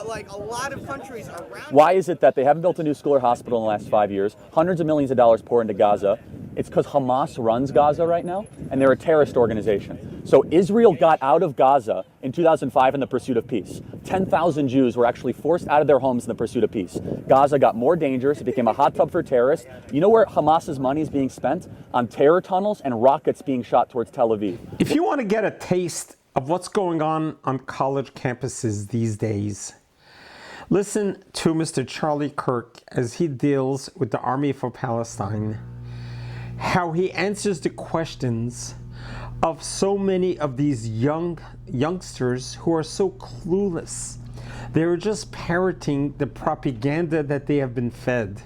Like a lot of countries around. Why is it that they haven't built a new school or hospital in the last 5 years? Hundreds of millions of dollars pour into Gaza. It's because Hamas runs Gaza right now, and they're a terrorist organization. So Israel got out of Gaza in 2005 in the pursuit of peace. 10,000 Jews were actually forced out of their homes in the pursuit of peace. Gaza got more dangerous. It became a hot tub for terrorists. You know where Hamas's money is being spent? On terror tunnels and rockets being shot towards Tel Aviv. If you want to get a taste of what's going on college campuses these days, listen to Mr. Charlie Kirk as he deals with the Army for Palestine, how he answers the questions of so many of these youngsters who are so clueless. They're just parroting the propaganda that they have been fed.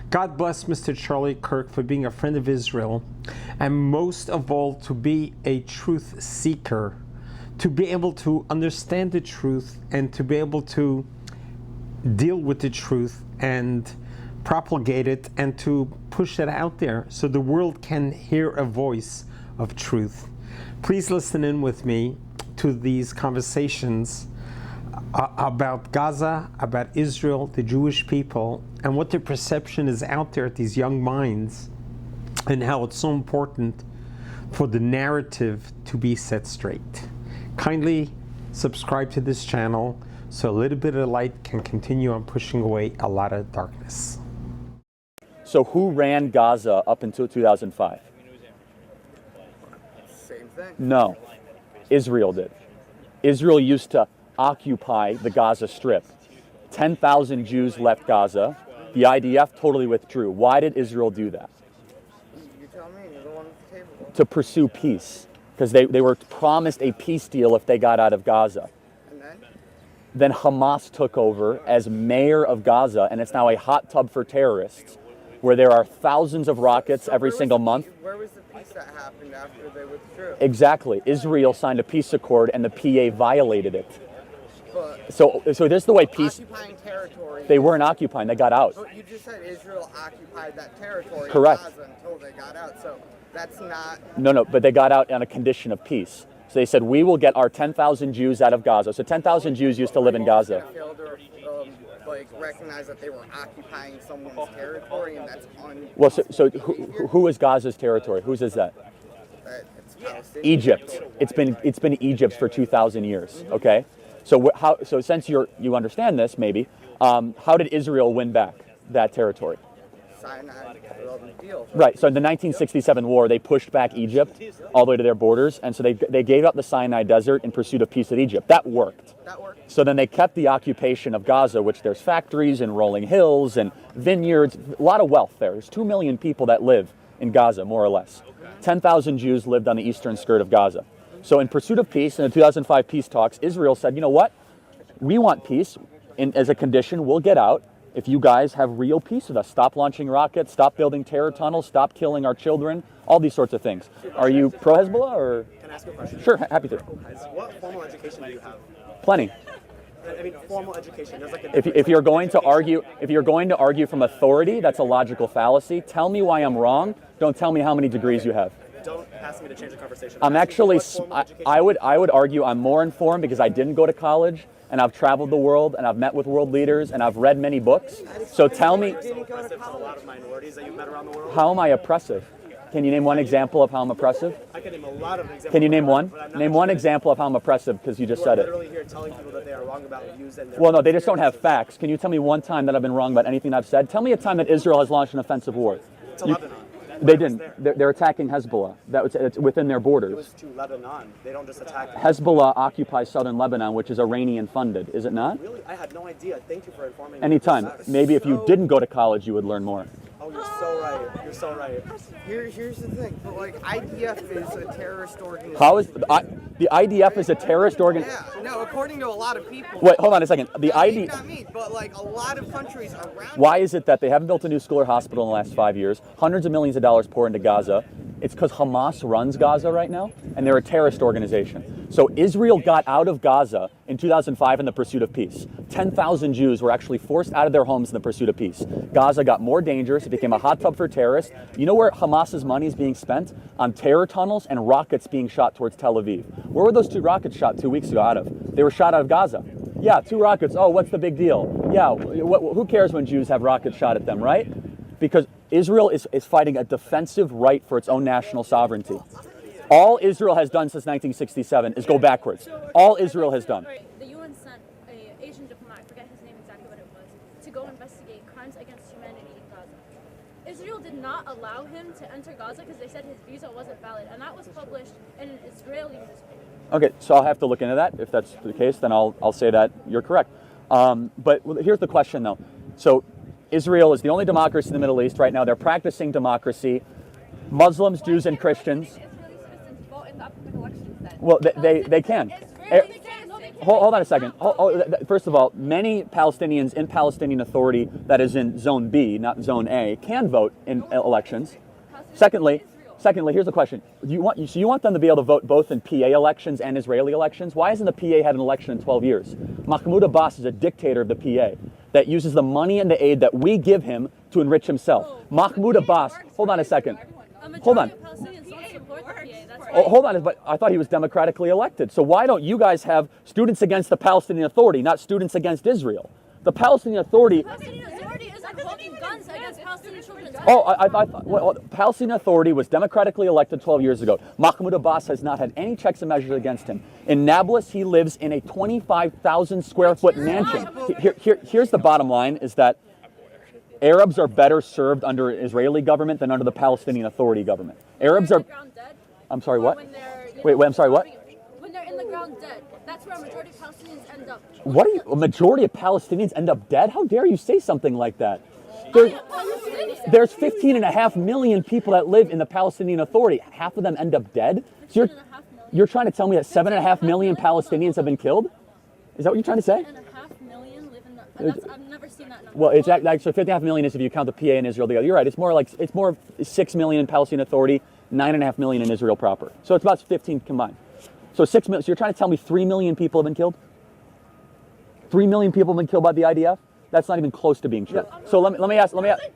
God bless Mr. Charlie Kirk for being a friend of Israel, and most of all, to be a truth seeker, to be able to understand the truth and to be able to deal with the truth and propagate it and to push it out there so the world can hear a voice of truth. Please listen in with me to these conversations about Gaza, about Israel, the Jewish people, and what the perception is out there at these young minds, and how it's so important for the narrative to be set straight. Kindly subscribe to this channel so a little bit of light can continue on pushing away a lot of darkness. So who ran Gaza up until 2005? Same thing. No, Israel did. Israel used to occupy the Gaza Strip. 10,000 Jews left Gaza. The IDF totally withdrew. Why did Israel do that? You tell me, you're the one at the table. To pursue peace, because they were promised a peace deal if they got out of Gaza. And Then Hamas took over as mayor of Gaza, and it's now a hot tub for terrorists, where there are thousands of rockets every single month. Where was the peace that happened after they withdrew? Exactly. Israel signed a peace accord, and the PA violated it. But So this is the way peace. occupying territory. They weren't occupying; they got out. But you just said Israel occupied that territory. Correct. In Gaza until they got out. So that's not. No, but they got out on a condition of peace. So they said, we will get our 10,000 Jews out of Gaza. So 10,000 Jews used to live in Gaza. Failed to recognize that they were occupying someone's territory, and that's Well, so who is Gaza's territory? Whose is that? It's Palestinian. Egypt. It's been Egypt for 2,000 years. Okay. So since you understand this, maybe, how did Israel win back that territory? Sinai deal. Right. So in the 1967 war, they pushed back Egypt all the way to their borders, and so they gave up the Sinai Desert in pursuit of peace with Egypt. That worked. That worked. So then they kept the occupation of Gaza, which there's factories and rolling hills and vineyards, a lot of wealth there. There's 2 million people that live in Gaza, more or less. 10,000 Jews lived on the eastern skirt of Gaza. So in pursuit of peace, in the 2005 peace talks, Israel said, you know what? We want peace. As a condition, we'll get out if you guys have real peace with us. Stop launching rockets, stop building terror tunnels, stop killing our children, all these sorts of things. Are you pro-Hezbollah or? Can I ask you a question? Sure, happy to. What formal education do you have? Plenty. I mean, formal education. There's like a If you're going to argue from authority, that's a logical fallacy. Tell me why I'm wrong. Don't tell me how many degrees you have. Don't ask me to change the conversation. I'm actually, I would argue I'm more informed because I didn't go to college, and I've traveled the world, and I've met with world leaders, and I've read many books. So tell me, Oppressive to a lot of minorities that you've met around the world. how am I oppressive? Can you name one example of how I'm oppressive? I can name a lot of examples. Can you name one? but I'm not Name one sure. example of how I'm oppressive because you just said it. Literally here telling people that they are wrong about views and their Well, no, they just don't have facts. Can you tell me one time that I've been wrong about anything I've said? Tell me a time that Israel has launched an offensive war. to Lebanon. They didn't. They're attacking Hezbollah. It's within their It borders. was to Lebanon. They don't just attack. Hezbollah occupies southern Lebanon, which is Iranian funded, is it not? Really? I had no idea. Thank you for informing me. Anytime. That's Maybe if you so- didn't go to college, you would learn more. Oh, you're so right. You're so right. Here's the thing. But like IDF is a terrorist organization. How is the IDF is a terrorist organization? Yeah. No, according to a lot of people. Wait, hold on a second. The Not me, ID. not me, but like a lot of countries around. Why is it that they haven't built a new school or hospital in the last 5 years? Hundreds of millions of dollars pour into Gaza. It's because Hamas runs Gaza right now, and they're a terrorist organization. So Israel got out of Gaza in 2005 in the pursuit of peace. 10,000 Jews were actually forced out of their homes in the pursuit of peace. Gaza got more dangerous. It became a hot tub for terrorists. You know where Hamas's money is being spent? On terror tunnels and rockets being shot towards Tel Aviv. Where were those 2 rockets shot 2 weeks ago out of? They were shot out of Gaza. Yeah, 2 rockets. Oh, what's the big deal? Yeah, who cares when Jews have rockets shot at them, right? Because Israel is fighting a defensive right for its own national sovereignty. All Israel has done since 1967 is go backwards. All Israel has done. The UN sent an Asian diplomat, I forget his name exactly what it was, to go investigate crimes against humanity in Gaza. Israel did not allow him to enter Gaza because they said his visa wasn't valid, and that was published in an Israeli newspaper. Okay, so I'll have to look into that. If that's the case, then I'll say that you're correct. But here's the question, though. So Israel is the only democracy in the Middle East right now. They're practicing democracy. Muslims, Jews, and Christians. Israeli citizens vote in the upcoming elections then? Well, they can. Hold on a second. First of all, many Palestinians in Palestinian Authority, that is in Zone B, not Zone A, can vote in elections. Secondly, here's the question. You want them to be able to vote both in PA elections and Israeli elections? Why hasn't the PA had an election in 12 years? Mahmoud Abbas is a dictator of the PA that uses the money and the aid that we give him to enrich himself. Mahmoud Abbas, hold on a second. Hold on. Hold on, but I thought he was democratically elected. So why don't you guys have students against the Palestinian Authority, not students against Israel? The Palestinian Authority... Palestinian Authority was democratically elected 12 years ago. Mahmoud Abbas has not had any checks and measures against him. In Nablus, he lives in a 25,000 square foot mansion. Here's the bottom line, is that Arabs are better served under Israeli government than under the Palestinian Authority government. Arabs are... I'm sorry, what? Wait, I'm sorry, what? When they're in the ground dead, that's where a majority of Palestinians end up. What are you... A majority of Palestinians end up dead? How dare you say something like that? There's 15.5 million people that live in the Palestinian Authority. Half of them end up dead? So you're trying to tell me that 7.5 million Palestinians have been killed? Is that what you're trying to say? 7.5 million live in the... I've never seen that number. Well, it's like, so 50.5 million is if you count the PA and Israel together. You're right. It's more 6 million in Palestinian Authority, 9.5 million in Israel proper. So it's about 15 combined. So 6 million. So you're trying to tell me 3 million people have been killed? 3 million people have been killed by the IDF? That's not even close to being true. So let me ask. Listen to me.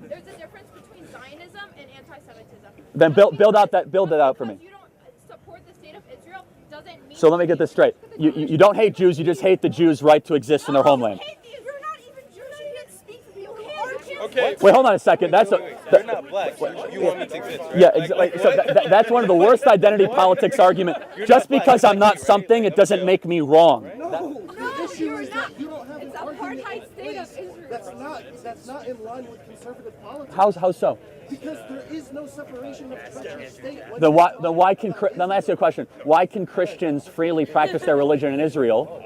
There's a difference between Zionism and anti-Semitism. Then build it out for me. You don't support the state of Israel doesn't mean. So let me get this straight. You don't hate Jews. You just hate the Jews' right to exist in their homeland. You're not even Jewish. You can't speak for you. Okay. Wait, hold on a second. They're not black. You want me to exist, right? Yeah, exactly. So that's one of the worst identity politics argument. Just because I'm not something, it doesn't make me wrong. No, the issue is that you don't have It's apartheid state of Israel. That's not in line with conservative politics. How so? Because there is no separation of church and state. Then why can let me ask you a question? Why can Christians freely practice their religion in Israel,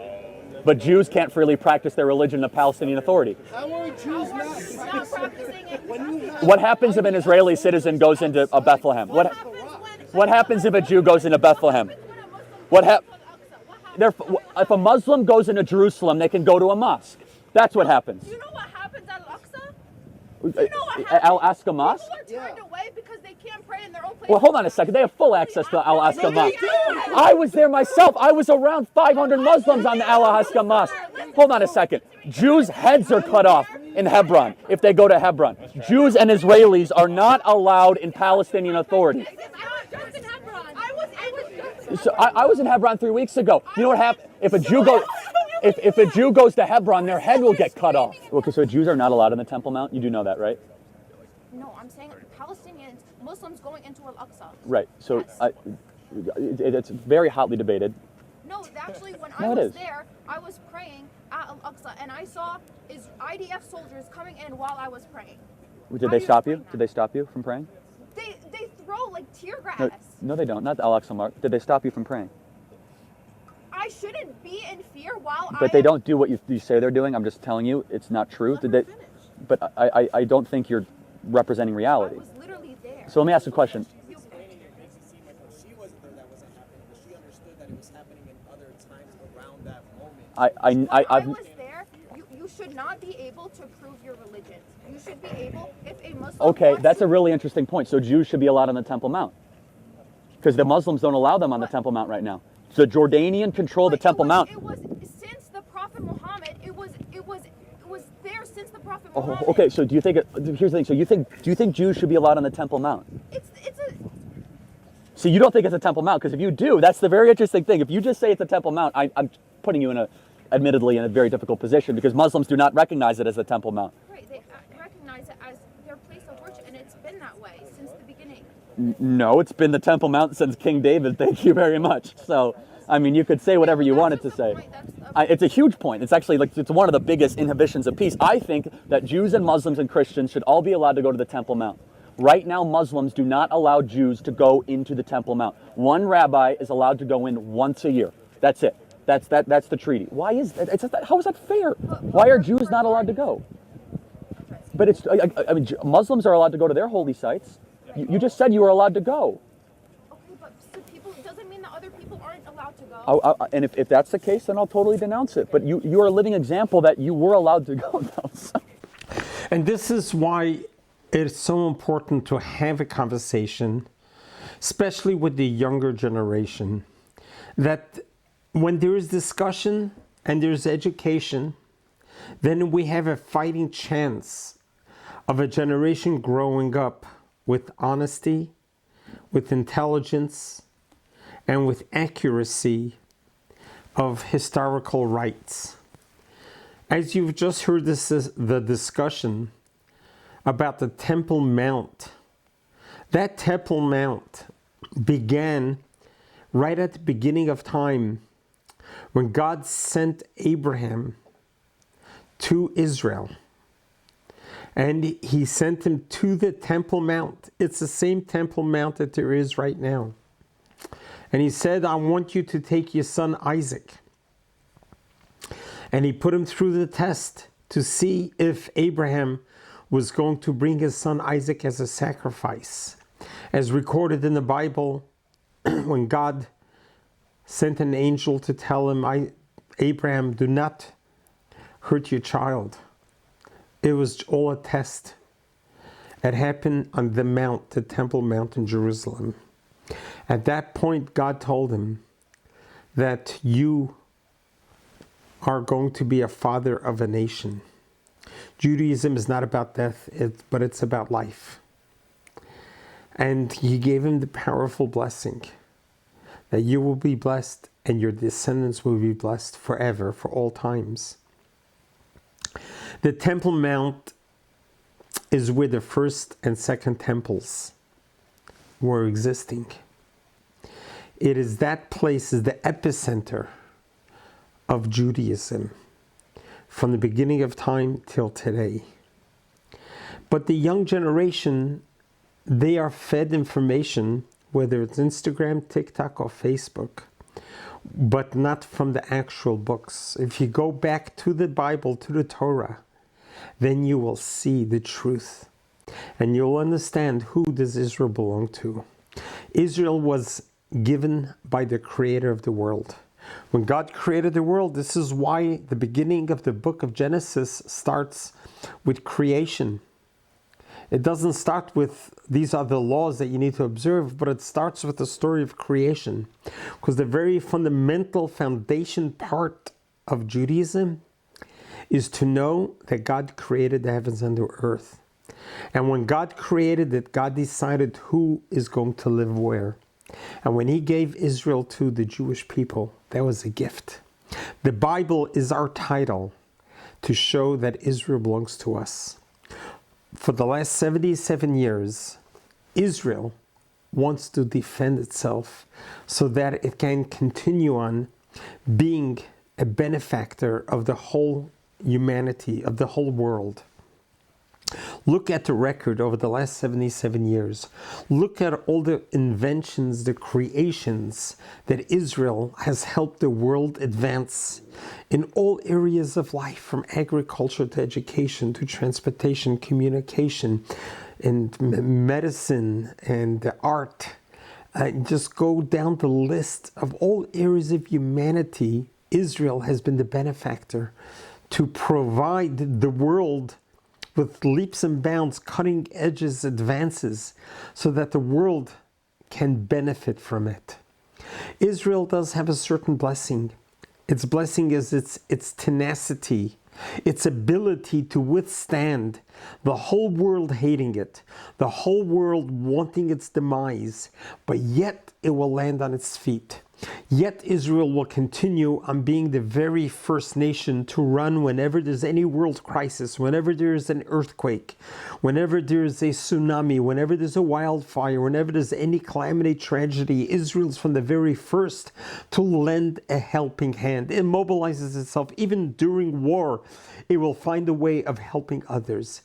but Jews can't freely practice their religion in the Palestinian Authority? How are Jews not practicing it? What happens if an Israeli citizen goes into a Bethlehem? What happens if a Jew goes into Bethlehem? If a Muslim goes into Jerusalem, they can go to a mosque. That's what happens. You know what happens at Al-Aqsa? Al-Aqsa Mosque? People are turned away because they can't pray in their own place. Well, hold on a second. They have full access to Al-Aqsa Mosque. I was there myself. I was around 500 Muslims on the Al-Aqsa Mosque. Hold on a second. Jews' heads are cut off in Hebron if they go to Hebron. Jews and Israelis are not allowed in Palestinian Authority. So I was in Hebron 3 weeks ago. You know what happened? If a Jew goes to Hebron, their head will get cut off. Okay, so Jews are not allowed in the Temple Mount. You do know that, right? No, I'm saying Palestinians, Muslims going into Al-Aqsa. Right. So Yes. it's very hotly debated. No, actually, when No, I it was is. there, I was praying at Al-Aqsa, and I saw IDF soldiers coming in while I was praying. Did they stop you? Did they stop you from praying? They throw like tear gas. No, they don't. Not the Al-Aqsa Mosque. Did they stop you from praying? I shouldn't be in fear while But they don't do what you say they're doing. I'm just telling you, it's not true. Did they? But I don't think you're representing reality. I was literally there. So let me ask a question. She wasn't there, that wasn't happening, but she understood that it was happening in other times around that moment. I was there. You should not be able to prove your religion. You should be able, if a Muslim Okay, wants that's to, a really interesting point. So Jews should be allowed on the Temple Mount because the Muslims don't allow them on the Temple Mount right now. So Jordanian control the Temple Mount. It was since the Prophet Muhammad. It was there since the Prophet Oh, Muhammad. okay, so here's the thing. So do you think Jews should be allowed on the Temple Mount? It's a. So you don't think it's a Temple Mount, because if you do, that's the very interesting thing. If you just say it's a Temple Mount, putting you admittedly in a very difficult position because Muslims do not recognize it as the Temple Mount. Right, they recognize it as their place of worship, and it's been that way since the beginning. No, it's been the Temple Mount since King David. Thank you very much. So, I mean, you could say whatever you wanted to say. It's a huge point. It's actually like it's one of the biggest inhibitions of peace. I think that Jews and Muslims and Christians should all be allowed to go to the Temple Mount. Right now, Muslims do not allow Jews to go into the Temple Mount. One rabbi is allowed to go in once a year. That's it. That's the treaty. Why is that? How is that fair? Why are Jews not allowed to go? But it's, I mean, Muslims are allowed to go to their holy sites. You just said you were allowed to go. Okay, but some people, it doesn't mean that other people aren't allowed to go. And if that's the case, then I'll totally denounce it. But you are a living example that you were allowed to go now. So. And this is why it's so important to have a conversation, especially with the younger generation, that when there is discussion and there's education, then we have a fighting chance of a generation growing up with honesty, with intelligence, and with accuracy of historical rights. As you've just heard, this is the discussion about the Temple Mount. That Temple Mount began right at the beginning of time when God sent Abraham to Israel. And he sent him to the Temple Mount. It's the same Temple Mount that there is right now. And he said, I want you to take your son Isaac. And he put him through the test to see if Abraham was going to bring his son Isaac as a sacrifice. As recorded in the Bible, when God sent an angel to tell him, Abraham, do not hurt your child. It was all a test. It happened on the mount, the Temple Mount in Jerusalem. At that point, God told him that you are going to be a father of a nation. Judaism is not about death, but it's about life. And he gave him the powerful blessing that you will be blessed and your descendants will be blessed forever, for all times. The Temple Mount is where the first and second temples were existing. It is that place, is the epicenter of Judaism from the beginning of time till today. But the young generation, they are fed information, whether it's Instagram, TikTok, or Facebook, but not from the actual books. If you go back to the Bible, to the Torah, then you will see the truth. And you'll understand who does Israel belong to. Israel was given by the creator of the world. When God created the world, this is why the beginning of the book of Genesis starts with creation. It doesn't start with these are the laws that you need to observe, but it starts with the story of creation. Because the very fundamental foundation part of Judaism is to know that God created the heavens and the earth. And when God created it, God decided who is going to live where. And when he gave Israel to the Jewish people, that was a gift. The Bible is our title to show that Israel belongs to us. For the last 77 years, Israel wants to defend itself so that it can continue on being a benefactor of the whole humanity, of the whole world. Look at the record over the last 77 years. Look at all the inventions, the creations that Israel has helped the world advance in all areas of life, from agriculture to education to transportation, communication, and medicine and art. Just go down the list of all areas of humanity. Israel has been the benefactor to provide the world with leaps and bounds, cutting edges, advances, so that the world can benefit from it. Israel does have a certain blessing. Its blessing is its tenacity, its ability to withstand the whole world hating it, the whole world wanting its demise, but yet it will land on its feet. Yet Israel will continue on being the very first nation to run whenever there's any world crisis, whenever there's an earthquake, whenever there's a tsunami, whenever there's a wildfire, whenever there's any calamity, tragedy. Israel's from the very first to lend a helping hand. It mobilizes itself even during war. It will find a way of helping others.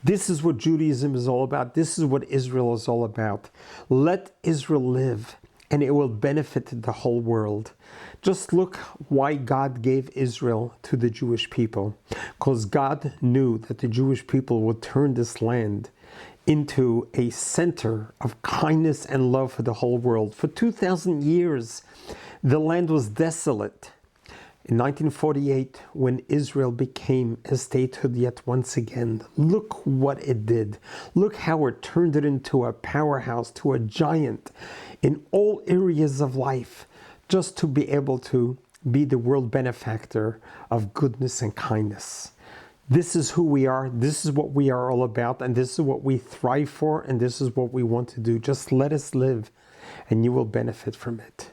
This is what Judaism is all about. This is what Israel is all about. Let Israel live, and it will benefit the whole world. Just look why God gave Israel to the Jewish people. Because God knew that the Jewish people would turn this land into a center of kindness and love for the whole world. For 2,000 years, the land was desolate. In 1948, when Israel became a statehood yet once again, look what it did. Look how it turned it into a powerhouse, to a giant in all areas of life, just to be able to be the world benefactor of goodness and kindness. This is who we are, this is what we are all about, and this is what we thrive for, and this is what we want to do. Just let us live, and you will benefit from it.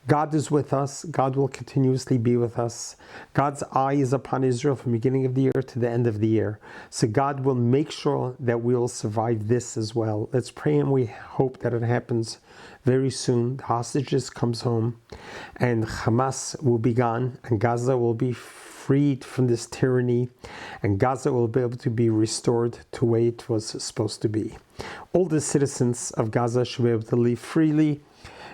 God is with us. God will continuously be with us. God's eye is upon Israel from the beginning of the year to the end of the year. So God will make sure that we will survive this as well. Let's pray, and we hope that it happens very soon. The hostages comes home, and Hamas will be gone, and Gaza will be freed from this tyranny, and Gaza will be able to be restored to the way it was supposed to be. All the citizens of Gaza should be able to live freely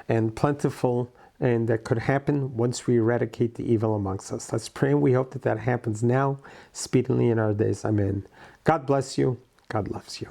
and plentiful, and that could happen once we eradicate the evil amongst us. Let's pray, and we hope that that happens now, speedily in our days. Amen. God bless you. God loves you.